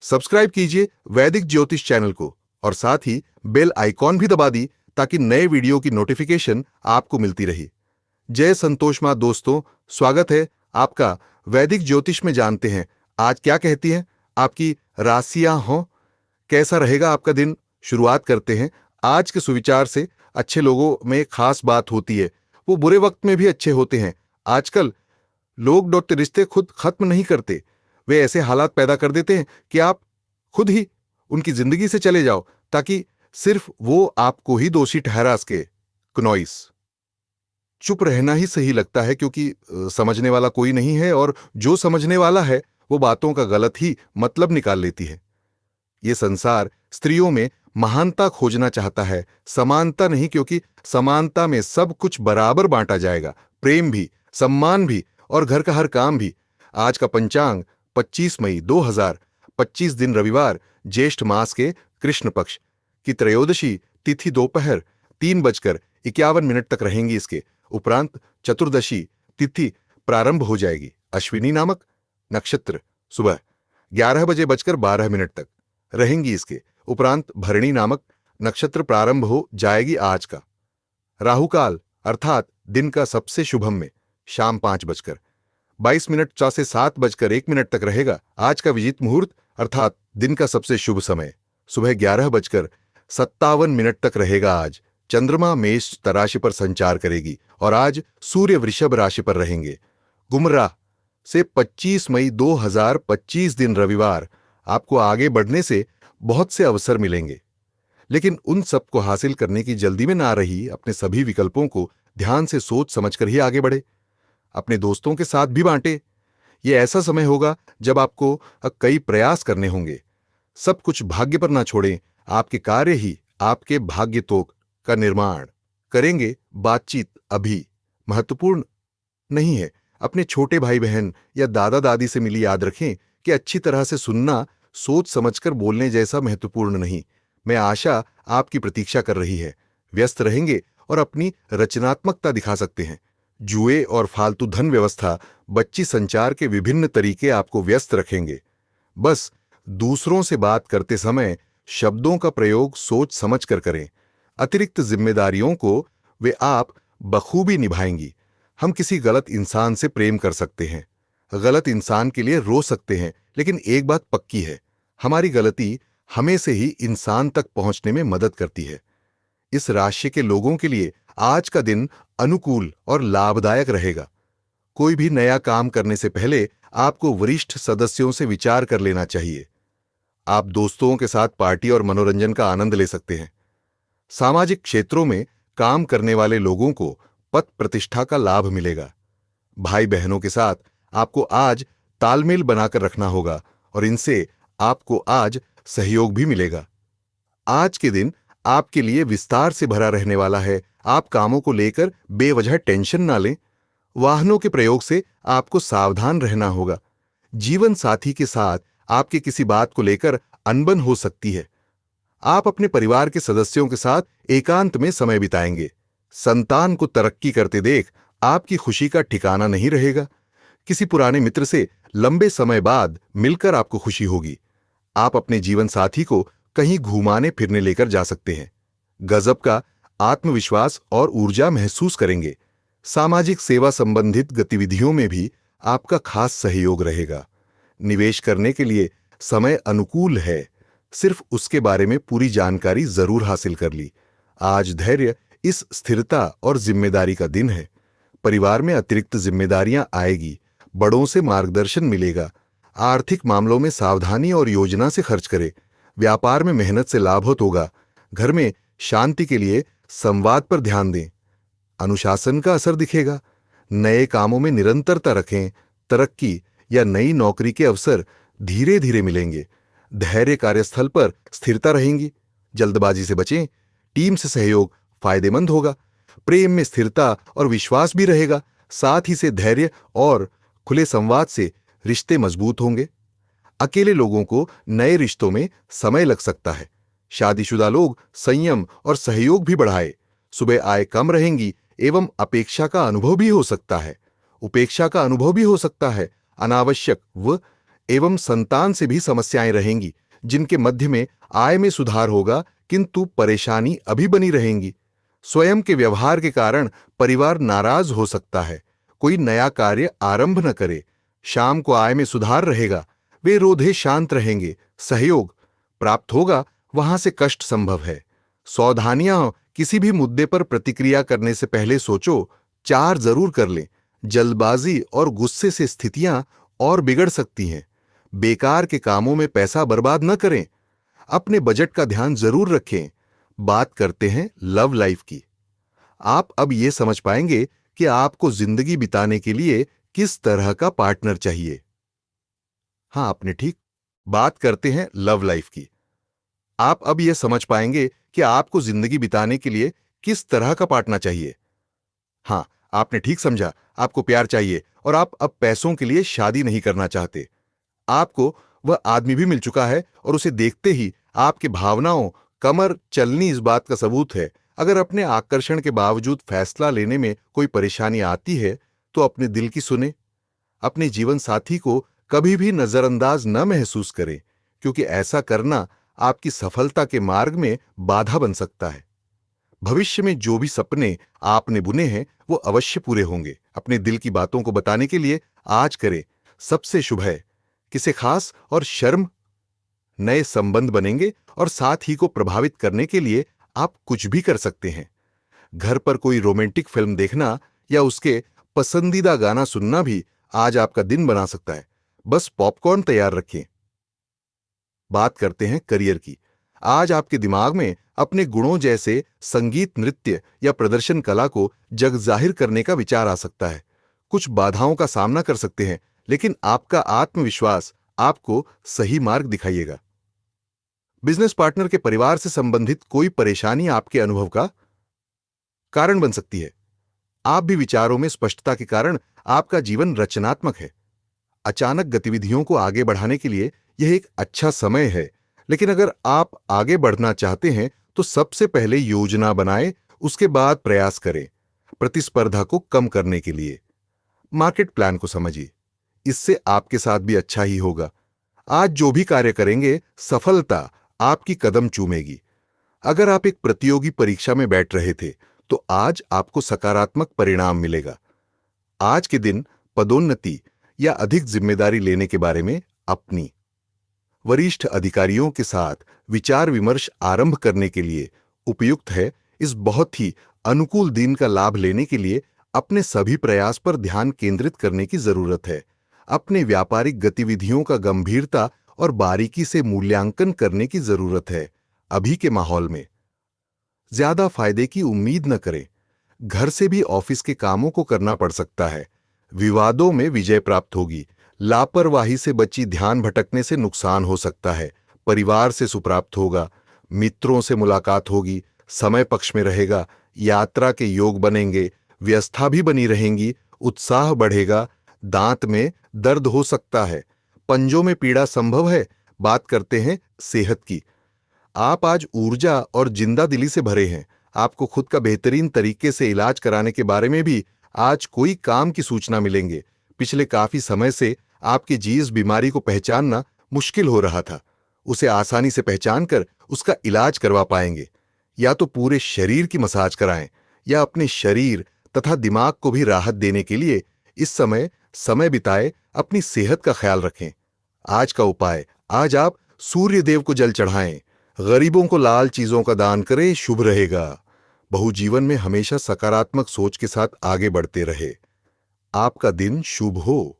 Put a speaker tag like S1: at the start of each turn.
S1: Subscribe कीजिए वैदिक ज्योतिष चैनल को और साथ ही बेल आइकॉन भी दबा दी ताकि नए वीडियो की नोटिफिकेशन आपको मिलती रहे। जय संतोष मां दोस्तों, स्वागत है आपका वैदिक ज्योतिष में। जानते हैं आज क्या कहती हैं आपकी राशियां हों, कैसा रहेगा आपका दिन। शुरुआत करते हैं आज के सुविचार से। अच्छे लोगों में एक खास बात होती है, वो बुरे वक्त में भी अच्छे होते हैं। आजकल लोग रिश्ते खुद खत्म नहीं करते, वे ऐसे हालात पैदा कर देते हैं कि आप खुद ही उनकी जिंदगी से चले जाओ ताकि सिर्फ वो आपको ही दोषी ठहरा सके। क्नोइस, चुप रहना ही सही लगता है क्योंकि समझने वाला कोई नहीं है और जो समझने वाला है वो बातों का गलत ही मतलब निकाल लेती है। ये संसार स्त्रियों में महानता खोजना चाहता है, समानता नहीं, क्योंकि समानता में सब कुछ बराबर बांटा जाएगा, प्रेम भी, सम्मान भी और घर का हर काम भी। आज का पंचांग 25 मई 2025 दिन रविवार, ज्येष्ठ मास के कृष्ण पक्ष की त्रयोदशी तिथि दोपहर 3:51 तक रहेंगी। इसके उपरांत चतुर्दशी तिथि प्रारंभ हो जाएगी। अश्विनी नामक नक्षत्र सुबह 11:12 तक रहेंगी। इसके उपरांत भरणी नामक नक्षत्र प्रारंभ हो जाएगी। आज का राहुकाल अर्थात दिन का सबसे शुभम में शाम 5:22 से 7:01 तक रहेगा। आज का विजित मुहूर्त अर्थात दिन का सबसे शुभ समय सुबह 11:57 तक रहेगा। आज चंद्रमा मेष राशि पर संचार करेगी और आज सूर्य वृषभ राशि पर रहेंगे। गुमराह से 25 मई 2025 दिन रविवार आपको आगे बढ़ने से बहुत से अवसर मिलेंगे, लेकिन उन सब को हासिल करने की जल्दी में ना रही अपने सभी विकल्पों को ध्यान से सोच समझकर ही आगे बढ़े। अपने दोस्तों के साथ भी बांटे। ये ऐसा समय होगा जब आपको कई प्रयास करने होंगे। सब कुछ भाग्य पर ना छोड़ें, आपके कार्य ही आपके भाग्य तोक का निर्माण करेंगे। बातचीत अभी महत्वपूर्ण नहीं है। अपने छोटे भाई बहन या दादा दादी से मिली याद रखें कि अच्छी तरह से सुनना सोच समझकर बोलने जैसा महत्वपूर्ण नहीं। मैं आशा आपकी प्रतीक्षा कर रही है। व्यस्त रहेंगे और अपनी रचनात्मकता दिखा सकते हैं। जुए और फालतू धन व्यवस्था, बच्ची संचार के विभिन्न तरीके आपको व्यस्त रखेंगे। बस दूसरों से बात करते समय शब्दों का प्रयोग सोच समझ कर करें। अतिरिक्त जिम्मेदारियों को वे आप बखूबी निभाएंगी। हम किसी गलत इंसान से प्रेम कर सकते हैं, गलत इंसान के लिए रो सकते हैं, लेकिन एक बात पक्की है, हमारी गलती हमें से ही इंसान तक पहुंचने में मदद करती है। इस राशि के लोगों के लिए आज का दिन अनुकूल और लाभदायक रहेगा। कोई भी नया काम करने से पहले आपको वरिष्ठ सदस्यों से विचार कर लेना चाहिए। आप दोस्तों के साथ पार्टी और मनोरंजन का आनंद ले सकते हैं। सामाजिक क्षेत्रों में काम करने वाले लोगों को पद प्रतिष्ठा का लाभ मिलेगा। भाई बहनों के साथ आपको आज तालमेल बनाकर रखना होगा और इनसे आपको आज सहयोग भी मिलेगा। आज के दिन आपके लिए विस्तार से भरा रहने वाला है। आप कामों को लेकर बेवजह टेंशन ना लें। वाहनों के प्रयोग से आपको सावधान रहना होगा। जीवन साथी के साथ आपके किसी बात को लेकर अनबन हो सकती है। आप अपने परिवार के सदस्यों के साथ एकांत में समय बिताएंगे। संतान को तरक्की करते देख आपकी खुशी का ठिकाना नहीं रहेगा। किसी पुराने मित्र से लंबे समय बाद मिलकर आपको खुशी होगी। आप अपने जीवन साथी को कहीं घुमाने फिरने लेकर जा सकते हैं। गजब का आत्मविश्वास और ऊर्जा महसूस करेंगे। सामाजिक सेवा संबंधित गतिविधियों में भी आपका खास सहयोग रहेगा। निवेश करने के लिए समय अनुकूल है, सिर्फ उसके बारे में पूरी जानकारी जरूर हासिल कर ली। आज धैर्य इस स्थिरता और जिम्मेदारी का दिन है। परिवार में अतिरिक्त जिम्मेदारियां आएगी, बड़ों से मार्गदर्शन मिलेगा। आर्थिक मामलों में सावधानी और योजना से खर्च करें। व्यापार में मेहनत से लाभ होगा। घर में शांति के लिए संवाद पर ध्यान दें। अनुशासन का असर दिखेगा। नए कामों में निरंतरता रखें। तरक्की या नई नौकरी के अवसर धीरे धीरे मिलेंगे। धैर्य कार्यस्थल पर स्थिरता रहेंगी। जल्दबाजी से बचें। टीम से सहयोग फायदेमंद होगा। प्रेम में स्थिरता और विश्वास भी रहेगा। साथ ही से धैर्य और खुले संवाद से रिश्ते मजबूत होंगे। अकेले लोगों को नए रिश्तों में समय लग सकता है। शादीशुदा लोग संयम और सहयोग भी बढ़ाए। सुबह आय कम रहेंगी एवं अपेक्षा का अनुभव भी हो सकता है। उपेक्षा का अनुभव भी हो सकता है। अनावश्यक व एवं संतान से भी समस्याएं रहेंगी, जिनके मध्य में आय में सुधार होगा, किंतु परेशानी अभी बनी रहेंगी। स्वयं के व्यवहार के कारण परिवार नाराज हो सकता है। कोई नया कार्य आरंभ न करे। शाम को आय में सुधार रहेगा। वे रोधे शांत रहेंगे। सहयोग प्राप्त होगा, वहां से कष्ट संभव है। सावधानियां, किसी भी मुद्दे पर प्रतिक्रिया करने से पहले सोचो, 4 जरूर कर लें। जल्दबाजी और गुस्से से स्थितियां और बिगड़ सकती हैं। बेकार के कामों में पैसा बर्बाद न करें। अपने बजट का ध्यान जरूर रखें। बात करते हैं लव लाइफ की। आप अब ये समझ पाएंगे कि आपको जिंदगी बिताने के लिए किस तरह का पार्टनर चाहिए। हाँ, आपने ठीक। बात करते हैं लव लाइफ की। आप अब यह समझ पाएंगे कि आपको जिंदगी बिताने के लिए किस तरह का पार्टनर चाहिए। हाँ, आपने ठीक समझा। आपको प्यार चाहिए और आप अब पैसों के लिए शादी नहीं करना चाहते। आपको वह आदमी भी मिल चुका है और उसे देखते ही आपकी भावनाओं, कमर चलनी इस बात का सबूत है। अगर अपने आकर्षण के बावजूद फैसला लेने में कोई परेशानी आती है तो अपने दिल की सुने। अपने जीवन साथी को कभी भी नजरअंदाज न महसूस करें, क्योंकि ऐसा करना आपकी सफलता के मार्ग में बाधा बन सकता है। भविष्य में जो भी सपने आपने बुने हैं वो अवश्य पूरे होंगे। अपने दिल की बातों को बताने के लिए आज करें। सबसे शुभ है। किसे खास और शर्म, नए संबंध बनेंगे और साथ ही को प्रभावित करने के लिए आप कुछ भी कर सकते हैं। घर पर कोई रोमांटिक फिल्म देखना या उसके पसंदीदा गाना सुनना भी आज आपका दिन बना सकता है। बस पॉपकॉर्न तैयार रखें। बात करते हैं करियर की। आज आपके दिमाग में अपने गुणों जैसे संगीत, नृत्य या प्रदर्शन कला को जग जाहिर करने का विचार आ सकता है। कुछ बाधाओं का सामना कर सकते हैं, लेकिन आपका आत्मविश्वास आपको सही मार्ग दिखाइएगा। बिजनेस पार्टनर के परिवार से संबंधित कोई परेशानी आपके अनुभव का कारण बन सकती है। आप भी विचारों में स्पष्टता के कारण आपका जीवन रचनात्मक है। अचानक गतिविधियों को आगे बढ़ाने के लिए यह एक अच्छा समय है, लेकिन अगर आप आगे बढ़ना चाहते हैं तो सबसे पहले योजना बनाएं, उसके बाद प्रयास करें। प्रतिस्पर्धा को कम करने के लिए मार्केट प्लान को समझिए। इससे आपके साथ भी अच्छा ही होगा। आज जो भी कार्य करेंगे, सफलता आपकी कदम चूमेगी। अगर आप एक प्रतियोगी परीक्षा में बैठ रहे थे तो आज आपको सकारात्मक परिणाम मिलेगा। आज के दिन पदोन्नति या अधिक जिम्मेदारी लेने के बारे में अपनी वरिष्ठ अधिकारियों के साथ विचार विमर्श आरंभ करने के लिए उपयुक्त है। इस बहुत ही अनुकूल दिन का लाभ लेने के लिए अपने सभी प्रयास पर ध्यान केंद्रित करने की जरूरत है। अपने व्यापारिक गतिविधियों का गंभीरता और बारीकी से मूल्यांकन करने की जरूरत है। अभी के माहौल में ज्यादा फायदे की उम्मीद न करें। घर से भी ऑफिस के कामों को करना पड़ सकता है। विवादों में विजय प्राप्त होगी। लापरवाही से बची ध्यान भटकने से नुकसान हो सकता है। परिवार से सुप्राप्त होगा। मित्रों से मुलाकात होगी। समय पक्ष में रहेगा। यात्रा के योग बनेंगे। व्यवस्था भी बनी रहेंगी। उत्साह बढ़ेगा। दांत में दर्द हो सकता है। पंजों में पीड़ा संभव है। बात करते हैं सेहत की। आप आज ऊर्जा और जिंदा दिली से भरे हैं। आपको खुद का बेहतरीन तरीके से इलाज कराने के बारे में भी आज कोई काम की सूचना मिलेंगे। पिछले काफी समय से आपकी जिस बीमारी को पहचानना मुश्किल हो रहा था, उसे आसानी से पहचान कर उसका इलाज करवा पाएंगे। या तो पूरे शरीर की मसाज कराएं या अपने शरीर तथा दिमाग को भी राहत देने के लिए इस समय बिताए अपनी सेहत का ख्याल रखें। आज का उपाय, आज आप सूर्य देव को जल चढ़ाएं। गरीबों को लाल चीजों का दान करें, शुभ रहेगा। बहुजीवन में हमेशा सकारात्मक सोच के साथ आगे बढ़ते रहे। आपका दिन शुभ हो।